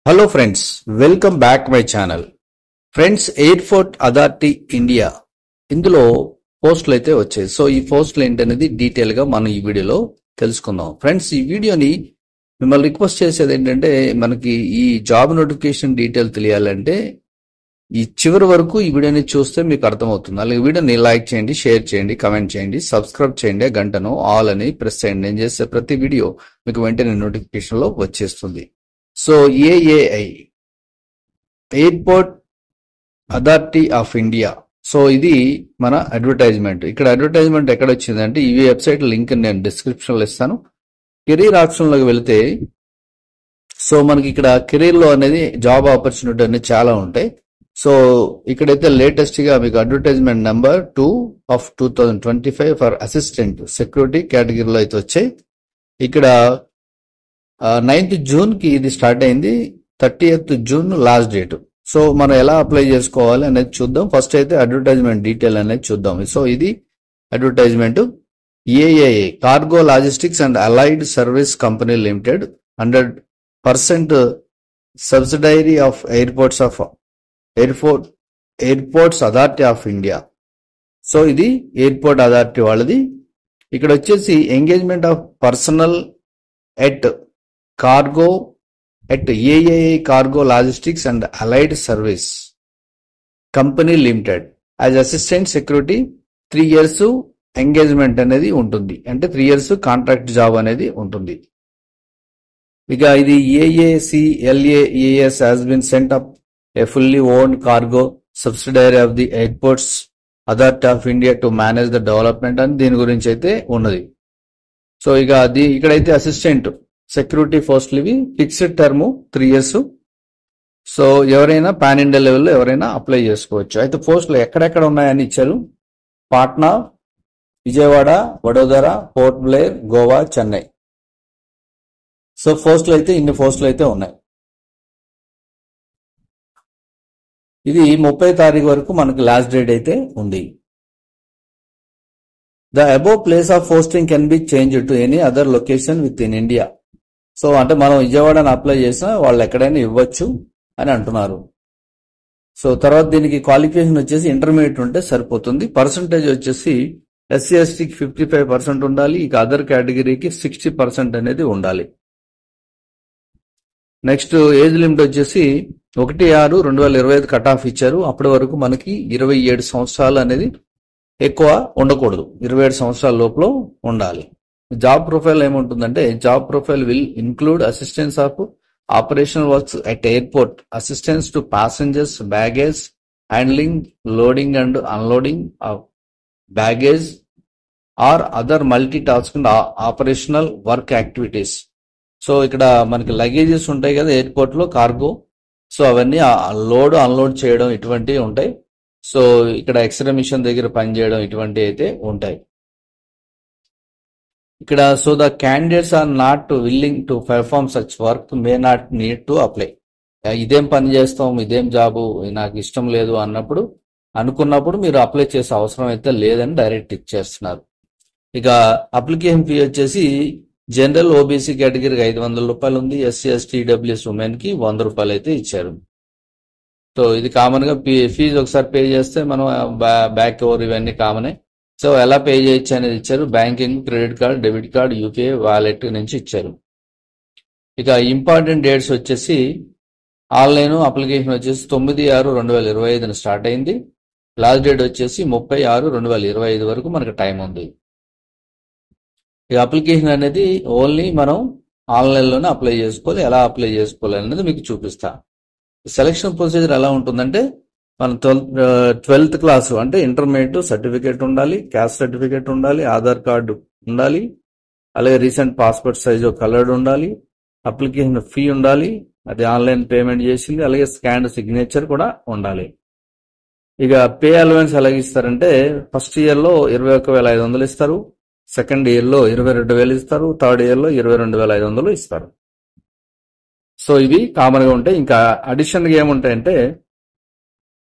Hello friends, welcome back my channel. Friends, airport authority India ఇందులో పోస్టులు అయితే వచ్చాయి. సో ఈ పోస్టులు ఏంటనేది డీటెయిల్ గా మనం ఈ వీడియోలో తెలుసుకుందాం. ఫ్రెండ్స్, ఈ వీడియోని మిమ్మల్ని రిక్వెస్ట్ చేసేది ఏంటంటే, మనకి ఈ జాబ్ నోటిఫికేషన్ డీటెయిల్ తెలియాలంటే ఈ చివరి వరకు ఈ వీడియోని చూస్తే మీకు అర్థమవుతుంది. అలాగే వీడియోని లైక్ చేయండి, షేర్ చేయండి, కమెంట్ చేయండి, సబ్స్క్రైబ్ చేయండి, గంటను ఆల్ అని ప్రెస్ చేయండి. నేను చేసే ప్రతి వీడియో మీకు వెంటనే నోటిఫికేషన్ లో వచ్చేస్తుంది. So AAI airport authority of India. So ఇది మన అడ్వర్టైజ్మెంట్. ఇక్కడ అడ్వర్టైజ్మెంట్ ఎక్కడ వచ్చిందంటే, ఈ వెబ్సైట్ లింక్ నేను డిస్క్రిప్షన్ లో ఇస్తాను. కెరీర్ ఆప్షన్ లోకి వెళితే సో మనకి ఇక్కడ కెరీర్ లో అనేది జాబ్ ఆపర్చునిటీ అనేది చాలా ఉంటాయి. సో ఇక్కడైతే లేటెస్ట్ గా మీకు advertisement number 2 of 2025 for assistant security కేటగిరీలో అయితే వచ్చాయి. ఇక్కడ 9th జూన్ కి ఇది స్టార్ట్ అయింది, 30th June last date. So మనం ఎలా అప్లై చేసుకోవాలి అనేది చూద్దాం. ఫస్ట్ అయితే అడ్వర్టైజ్మెంట్ డీటెయిల్ అనేది చూద్దాం. సో ఇది advertisement. AAI cargo logistics and allied service company limited 100% subsidiary of airports authority of India. So ఇది ఎయిర్పోర్ట్ అథారిటీ వాళ్ళది. ఇక్కడ వచ్చేసి engagement of personnel at cargo at AAI cargo logistics and allied service company limited as assistant security 3 years engagement అనేది ఉంటుంది. అంటే 3 years contract job అనేది ఉంటుంది. ఇక ఇది AACLAES has been sent up a fully owned cargo subsidiary of the Airports Authority of India to manage the development అని దీని గురించి అయితే ఉన్నది. సో ఇక ఇక్కడైతే అసిస్టెంట్ సెక్యూరిటీ పోస్టులు ఇవి, ఫిక్స్డ్ టర్మ్ 3 years. సో ఎవరైనా పాన్ ఇండియా లెవెల్లో ఎవరైనా అప్లై చేసుకోవచ్చు. అయితే పోస్టులు ఎక్కడెక్కడ ఉన్నాయని ఇచ్చారు. పాట్నా, విజయవాడ, వడోదర, పోర్ట్ బ్లేర్, గోవా, చెన్నై. సో పోస్టులు అయితే ఇన్ని పోస్టులు అయితే ఉన్నాయి. ఇది 30వ తారీఖు వరకు మనకి లాస్ట్ డేట్ అయితే ఉంది. The above place of posting can be change to any other location with in India. So అంటే మనం విజయవాడని అప్లై చేసినా వాళ్ళు ఎక్కడైనా ఇవ్వచ్చు అని అంటున్నారు. సో తర్వాత దీనికి క్వాలిఫికేషన్ వచ్చేసి ఇంటర్మీడియట్ ఉంటే సరిపోతుంది. పర్సంటేజ్ వచ్చేసి SC STకి 55% ఉండాలి. ఇక అదర్ కేటగిరీకి 60% అనేది ఉండాలి. నెక్స్ట్ ఏజ్ లిమిట్ వచ్చేసి 1/6/2025 కట్ ఆఫ్ ఇచ్చారు. అప్పటి వరకు మనకి 27 సంవత్సరాలు అనేది ఎక్కువ ఉండకూడదు, 27 సంవత్సరాల లోపల ఉండాలి. జాబ్ ప్రొఫైల్ ఏముంటుందంటే, job profile will include assistance of operational works at airport, assistance to passengers, baggage handling, loading and unloading of baggage or other multitasking operational work activities. So ఇక్కడ మనకి లగేజెస్ ఉంటాయి కదా airport లో, cargo. So అవన్నీ load unload చేయడం ఇటువంటివి ఉంటాయి. So ఇక్కడ ఎక్స్రే మిషన్ దగ్గర పనిచేయడం ఇటువంటివి అయితే ఉంటాయి. ఇక్కడ so the candidates are not willing to perform such work may not need to apply. ఇదేం పని చేస్తాం, ఇదేం జాబు, నాకు ఇష్టం లేదు అనుకున్నప్పుడు మీరు అప్లై చేసే అవసరం అయితే లేదని డైరెక్ట్ ఇచ్చేస్తున్నారు. ఇక అప్లికేషన్ ఫీ వచ్చేసి జనరల్ ఓబీసీ కేటగిరీకి 500 రూపాయలు ఉంది. SC ST EWS ఉమెన్ కి 100 రూపాయలు అయితే ఇచ్చారు. సో ఇది కామన్ గా ఫీజు ఒకసారి పే చేస్తే మనం బ్యాక్ ఓవర్ ఇవన్నీ కామనే. సో ఎలా పే చేయొచ్చు అనేది ఇచ్చారు. Banking, credit card, debit card, UPI wallet నుంచి ఇచ్చారు. ఇక ఇంపార్టెంట్ డేట్స్ వచ్చేసి ఆన్లైన్ అప్లికేషన్ వచ్చేసి 9/6/2025 స్టార్ట్ అయింది. లాస్ట్ డేట్ వచ్చేసి 30/6/2025 వరకు మనకు టైం ఉంది. ఈ అప్లికేషన్ అనేది ఓన్లీ మనం ఆన్లైన్లోనే అప్లై చేసుకోవాలి. ఎలా అప్లై చేసుకోవాలి అనేది మీకు చూపిస్తా. సెలక్షన్ ప్రొసీజర్ ఎలా ఉంటుందంటే, మన 12th క్లాస్ అంటే ఇంటర్మీడియట్ సర్టిఫికేట్ ఉండాలి, క్యాస్ట్ సర్టిఫికేట్ ఉండాలి, ఆధార్ కార్డు ఉండాలి, అలాగే రీసెంట్ పాస్పోర్ట్ సైజు కలర్డ్ ఉండాలి, అప్లికేషన్ ఫీ ఉండాలి, అది ఆన్లైన్ పేమెంట్ చేసింది, అలాగే స్కాన్డ్ సిగ్నేచర్ కూడా ఉండాలి. ఇక పే అలవెన్స్ ఎలాగ ఇస్తారంటే, ఫస్ట్ ఇయర్ లో 21,500 ఇస్తారు, సెకండ్ ఇయర్ లో 22,000 ఇస్తారు, థర్డ్ ఇయర్ లో 22,500 ఇస్తారు. సో ఇవి కామన్ గా ఉంటాయి. ఇంకా అడిషన్ గా ఏముంటాయంటే,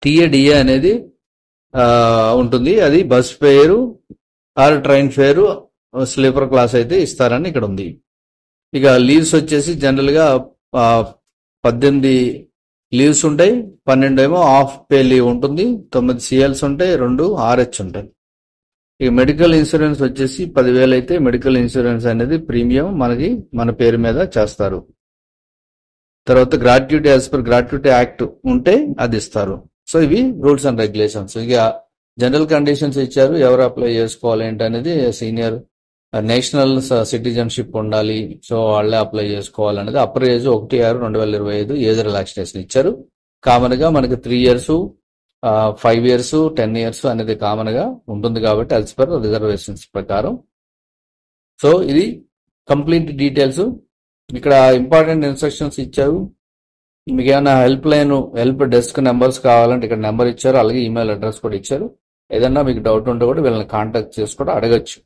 TA అనేది ఉంటుంది. అది bus fare or train fare, sleeper class అయితే ఇస్తారని ఇక్కడ ఉంది. ఇక లీవ్స్ వచ్చేసి జనరల్ గా 18 లీవ్స్ ఉంటాయి, 12 ఏమో హాఫ్ పే లీవ్ ఉంటుంది, 9 సిఎల్స్ ఉంటాయి, 2 ఆర్హెచ్ ఉంటాయి. ఈ మెడికల్ ఇన్సూరెన్స్ వచ్చేసి 10,000 అయితే మెడికల్ ఇన్సూరెన్స్ అనేది ప్రీమియం మనకి మన పేరు మీద చేస్తారు. తర్వాత gratuity as per gratuity act ఉంటే అది ఇస్తారు. సో ఇవి రూల్స్ అండ్ రెగ్యులేషన్స్. ఇక జనరల్ కండిషన్స్ ఇచ్చారు, ఎవరు అప్లై చేసుకోవాలి ఏంటనేది. సీనియర్ నేషనల్ సిటిజన్షిప్ ఉండాలి, సో వాళ్ళే అప్లై చేసుకోవాలనేది. అప్పర్ ఏజ్ 1/6/2025 ఏజ్ రిలాక్సేషన్ ఇచ్చారు. కామన్ గా మనకి 3 years, 5 years, 10 years అనేది కామన్ గా ఉంటుంది కాబట్టి యాజ్ పర్ రిజర్వేషన్స్ ప్రకారం. సో ఇది కంప్లీట్ డీటెయిల్స్. ఇక్కడ ఇంపార్టెంట్ ఇన్స్ట్రక్షన్స్ ఇచ్చారు. మీకు ఏమైనా హెల్ప్ డెస్క్ నెంబర్స్ కావాలంటే ఇక్కడ నెంబర్ ఇచ్చారు, అలాగే ఈమెయిల్ అడ్రస్ కూడా ఇచ్చారు. ఏదన్నా మీకు డౌట్ ఉంటే కూడా వీళ్ళని కాంటాక్ట్ చేసి కూడా అడగచ్చు.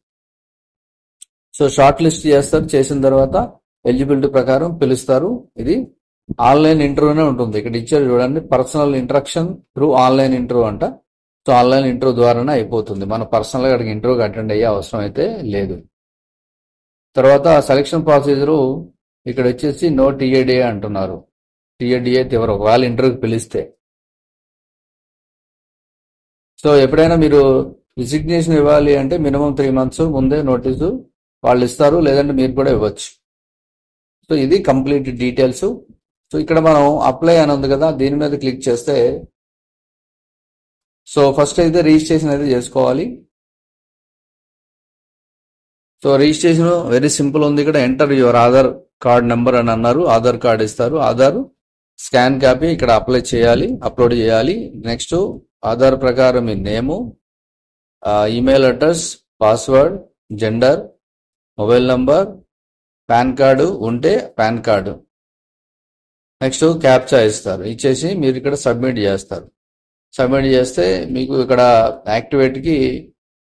సో షార్ట్ లిస్ట్ చేస్తారు, చేసిన తర్వాత ఎలిజిబిలిటీ ప్రకారం పిలుస్తారు. ఇది ఆన్లైన్ ఇంటర్వ్యూనే ఉంటుంది. ఇక్కడ ఇచ్చారు చూడండి, personal interaction through online interview అంట. సో ఆన్లైన్ ఇంటర్వ్యూ ద్వారానే అయిపోతుంది, మన పర్సనల్ గా అక్కడికి ఇంటర్వ్యూకి అటెండ్ అయ్యే అవసరం అయితే లేదు. తర్వాత సెలక్షన్ ప్రొసీజరు ఇక్కడ వచ్చేసి నో టీఏడిఏ అంటున్నారు. టీఏడిఏ తీవ్ర ఒకవేళ ఇంటర్వ్యూకి పిలిస్తే. సో ఎప్పుడైనా మీరు రిజిగ్నేషన్ ఇవ్వాలి అంటే మినిమం 3 months ముందే నోటీసు వాళ్ళు ఇస్తారు, లేదంటే మీరు కూడా ఇవ్వచ్చు. సో ఇది కంప్లీట్ డీటెయిల్స్. సో ఇక్కడ మనం అప్లై అని ఉంది కదా, దీని మీద క్లిక్ చేస్తే సో ఫస్ట్ అయితే రిజిస్ట్రేషన్ అయితే చేసుకోవాలి. సో రిజిస్ట్రేషన్ వెరీ సింపుల్ ఉంది. ఇక్కడ enter your Aadhaar card number అని అన్నారు, ఆధార్ కార్డ్ ఇస్తారు, ఆధార్ స్కాన్ కాపీ ఇక్కడ అప్లై చేయాలి, అప్లోడ్ చేయాలి. నెక్స్ట్ ఆధార్ ప్రకారం మీ name, email address, password, gender, mobile number, PAN card ఉంటే పాన్ కార్డు, నెక్స్ట్ క్యాప్చా ఇస్తారు. ఇచ్చేసి మీరు ఇక్కడ సబ్మిట్ చేస్తారు. సబ్మిట్ చేస్తే మీకు ఇక్కడ యాక్టివేట్కి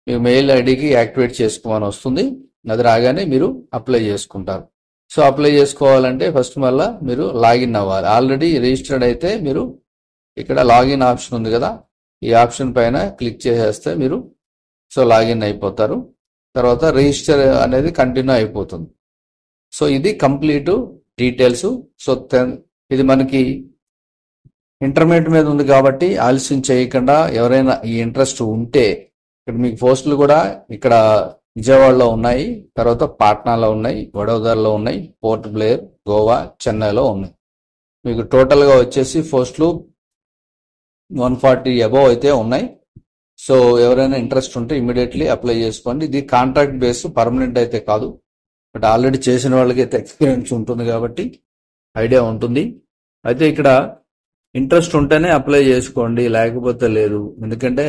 మీ మెయిల్ ఐడికి యాక్టివేట్ చేసుకోమని వస్తుంది. అది రాగానే మీరు అప్లై చేసుకుంటారు. సో అప్లై చేసుకోవాలంటే ఫస్ట్ మళ్ళీ మీరు లాగిన్ అవ్వాలి. ఆల్రెడీ రిజిస్టర్డ్ అయితే మీరు ఇక్కడ లాగిన్ ఆప్షన్ ఉంది కదా, ఈ ఆప్షన్ పైన క్లిక్ చేసేస్తే మీరు సో లాగిన్ అయిపోతారు. తర్వాత రిజిస్టర్ అనేది కంటిన్యూ అయిపోతుంది. సో ఇది కంప్లీట్ డీటెయిల్స్. సో ఇది మనకి ఇంటర్మీడియట్ మీద ఉంది కాబట్టి ఆలస్యం చేయకుండా ఎవరైనా ఈ ఇంట్రెస్ట్ ఉంటే ఇక్కడ మీకు పోస్టులు కూడా ఇక్కడ విజయవాడలో ఉన్నాయి, తర్వాత పాట్నాలో ఉన్నాయి, వడోదరలో ఉన్నాయి, పోర్ట్ బ్లేర్, గోవా, చెన్నైలో ఉన్నాయి. మీకు టోటల్గా వచ్చేసి పోస్టులు 140 అబవ్ అయితే ఉన్నాయి. సో ఎవరైనా ఇంట్రెస్ట్ ఉంటే ఇమీడియట్లీ అప్లై చేసుకోండి. ఇది కాంట్రాక్ట్ బేస్, పర్మనెంట్ అయితే కాదు. బట్ ఆల్రెడీ చేసిన వాళ్ళకి అయితే ఎక్స్పీరియన్స్ ఉంటుంది కాబట్టి ఐడియా ఉంటుంది. అయితే ఇక్కడ ఇంట్రెస్ట్ ఉంటేనే అప్లై చేసుకోండి, లేకపోతే లేదు. ఎందుకంటే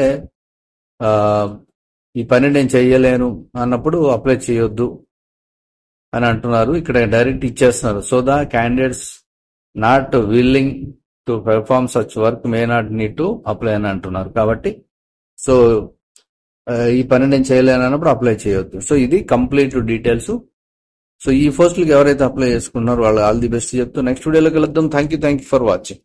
ఈ పని నేను చెయ్యలేను అన్నప్పుడు అప్లై చేయొద్దు అని అంటున్నారు. ఇక్కడ డైరెక్ట్ ఇచ్చేస్తున్నారు. So the candidates not willing to perform such work may not need to apply అని అంటున్నారు. కాబట్టి సో ఈ పని నేను చేయలేను అన్నప్పుడు అప్లై చేయొద్దు. సో ఇది కంప్లీట్ డీటెయిల్స్. సో ఈ పోస్టులకు ఎవరైతే అప్లై చేసుకున్నారో వాళ్ళు ఆల్ ది బెస్ట్ చెప్తూ నెక్స్ట్ వీడియోలో కలుద్దాం. Thank you for watching.